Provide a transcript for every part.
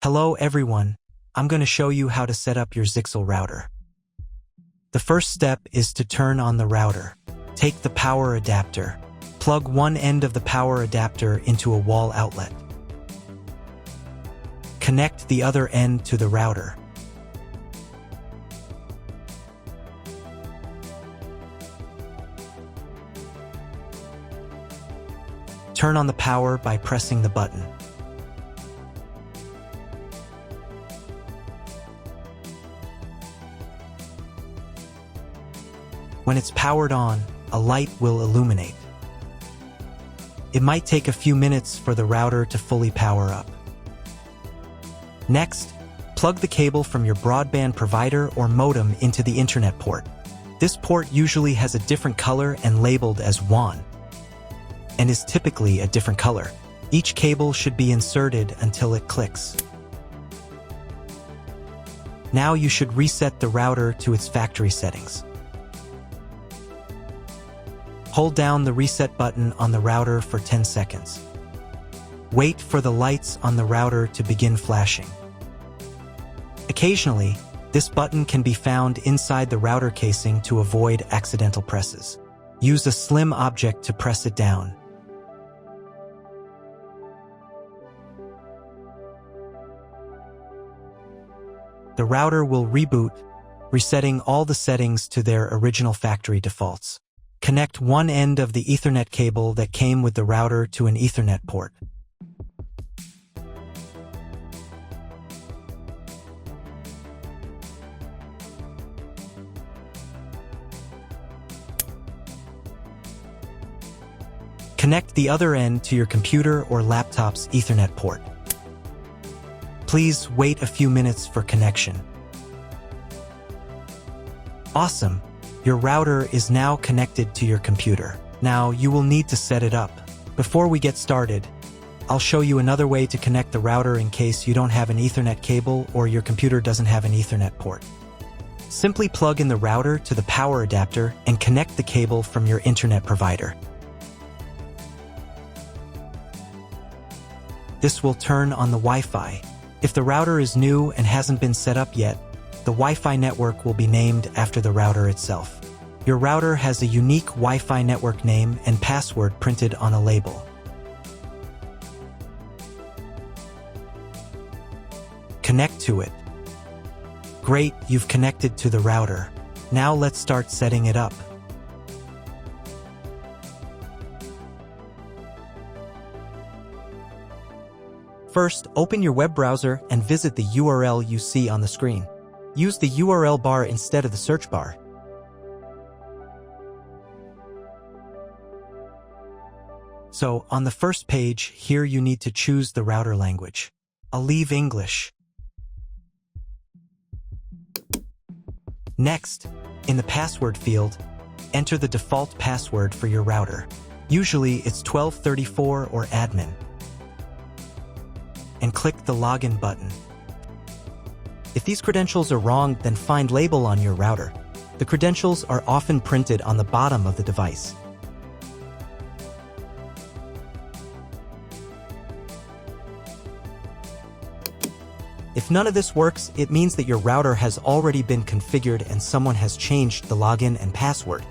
Hello everyone, I'm going to show you how to set up your Zyxel router. The first step is to turn on the router. Take the power adapter. Plug one end of the power adapter into a wall outlet. Connect the other end to the router. Turn on the power by pressing the button. When it's powered on, a light will illuminate. It might take a few minutes for the router to fully power up. Next, plug the cable from your broadband provider or modem into the internet port. This port usually has a different color and labeled as WAN, and is typically a different color. Each cable should be inserted until it clicks. Now you should reset the router to its factory settings. Hold down the reset button on the router for 10 seconds. Wait for the lights on the router to begin flashing. Occasionally, this button can be found inside the router casing to avoid accidental presses. Use a slim object to press it down. The router will reboot, resetting all the settings to their original factory defaults. Connect one end of the Ethernet cable that came with the router to an Ethernet port. Connect the other end to your computer or laptop's Ethernet port. Please wait a few minutes for connection. Awesome! Your router is now connected to your computer. Now you will need to set it up. Before we get started, I'll show you another way to connect the router in case you don't have an Ethernet cable or your computer doesn't have an Ethernet port. Simply plug in the router to the power adapter and connect the cable from your internet provider. This will turn on the Wi-Fi. If the router is new and hasn't been set up yet, the Wi-Fi network will be named after the router itself. Your router has a unique Wi-Fi network name and password printed on a label. Connect to it. Great, you've connected to the router. Now let's start setting it up. First, open your web browser and visit the URL you see on the screen. Use the URL bar instead of the search bar. So, on the first page, here you need to choose the router language. I'll leave English. Next, in the password field, enter the default password for your router. Usually it's 1234 or admin. And click the login button. If these credentials are wrong, then find label on your router. The credentials are often printed on the bottom of the device. If none of this works, it means that your router has already been configured and someone has changed the login and password.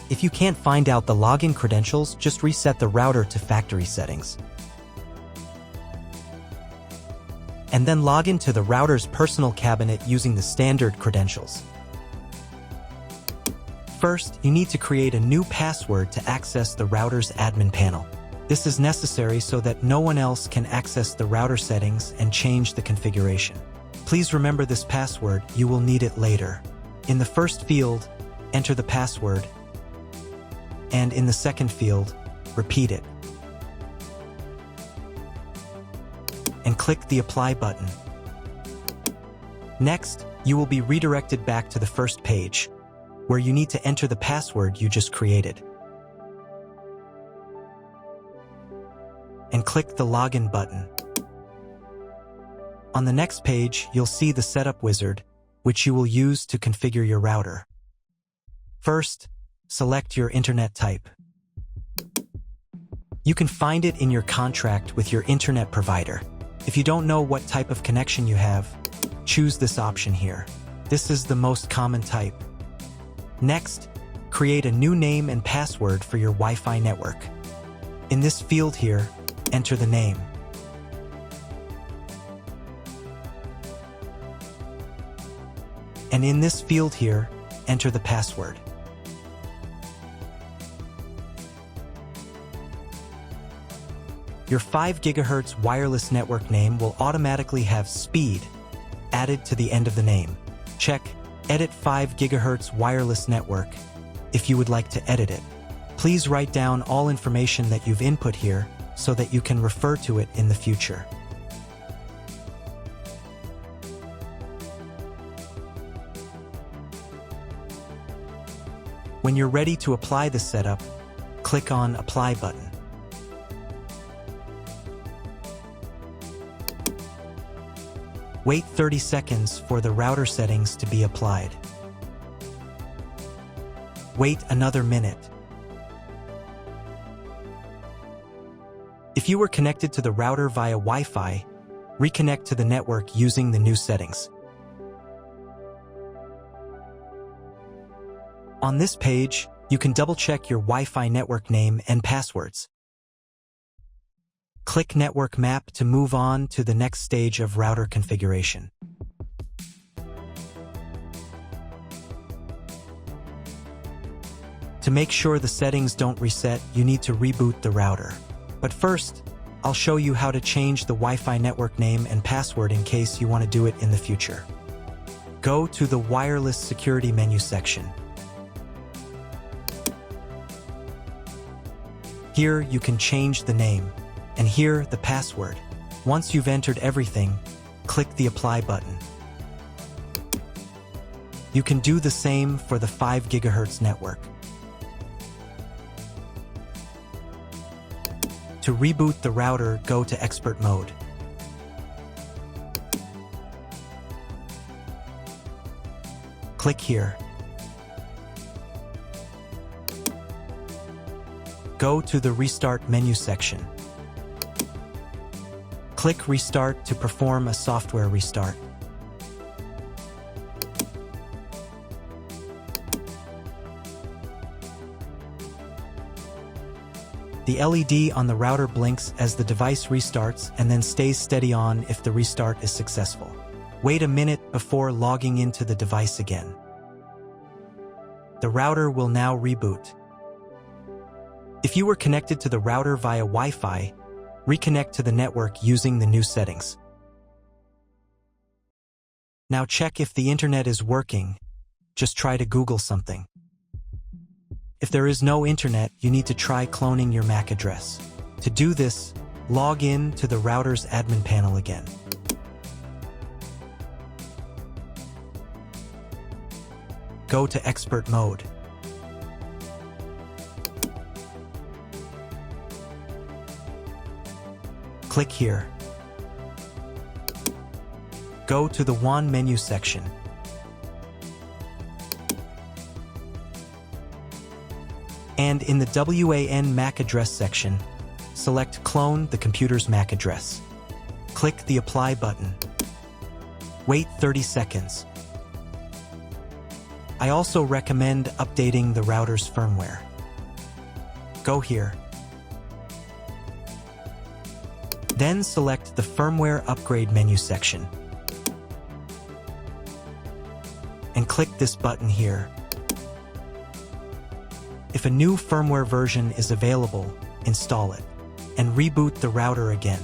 If you can't find out the login credentials, just reset the router to factory settings. And then log into the router's personal cabinet using the standard credentials. First, you need to create a new password to access the router's admin panel. This is necessary so that no one else can access the router settings and change the configuration. Please remember this password, you will need it later. In the first field, enter the password, and in the second field, repeat it. And click the Apply button. Next, you will be redirected back to the first page, where you need to enter the password you just created. And click the Login button. On the next page, you'll see the Setup wizard, which you will use to configure your router. First, select your internet type. You can find it in your contract with your internet provider. If you don't know what type of connection you have, choose this option here. This is the most common type. Next, create a new name and password for your Wi-Fi network. In this field here, enter the name. And in this field here, enter the password. Your 5 GHz wireless network name will automatically have speed added to the end of the name. Check Edit 5 GHz wireless network if you would like to edit it. Please write down all information that you've input here so that you can refer to it in the future. When you're ready to apply the setup, click on Apply button. Wait 30 seconds for the router settings to be applied. Wait another minute. If you were connected to the router via Wi-Fi, reconnect to the network using the new settings. On this page, you can double-check your Wi-Fi network name and passwords. Click Network Map to move on to the next stage of router configuration. To make sure the settings don't reset, you need to reboot the router. But first, I'll show you how to change the Wi-Fi network name and password in case you want to do it in the future. Go to the Wireless Security menu section. Here you can change the name, and here the password. Once you've entered everything, click the Apply button. You can do the same for the 5 GHz network. To reboot the router, go to Expert Mode. Click here. Go to the Restart menu section. Click Restart to perform a software restart. The LED on the router blinks as the device restarts and then stays steady on if the restart is successful. Wait a minute before logging into the device again. The router will now reboot. If you were connected to the router via Wi-Fi, reconnect to the network using the new settings. Now check if the internet is working. Just try to Google something. If there is no internet, you need to try cloning your MAC address. To do this, log in to the router's admin panel again. Go to Expert Mode. Click here. Go to the WAN menu section. And in the WAN MAC address section, select Clone the computer's MAC address. Click the Apply button. Wait 30 seconds. I also recommend updating the router's firmware. Go here. Then select the Firmware Upgrade menu section. And click this button here. If a new firmware version is available, install it, and reboot the router again.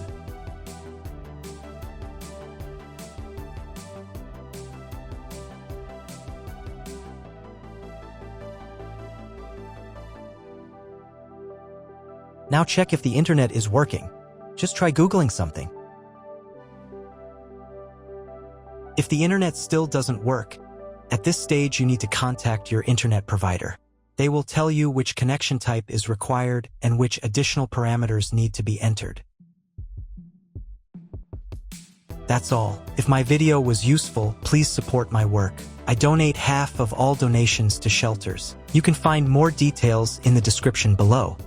Now check if the internet is working. Just try Googling something. If the internet still doesn't work, at this stage you need to contact your internet provider. They will tell you which connection type is required and which additional parameters need to be entered. That's all. If my video was useful, please support my work. I donate half of all donations to shelters. You can find more details in the description below.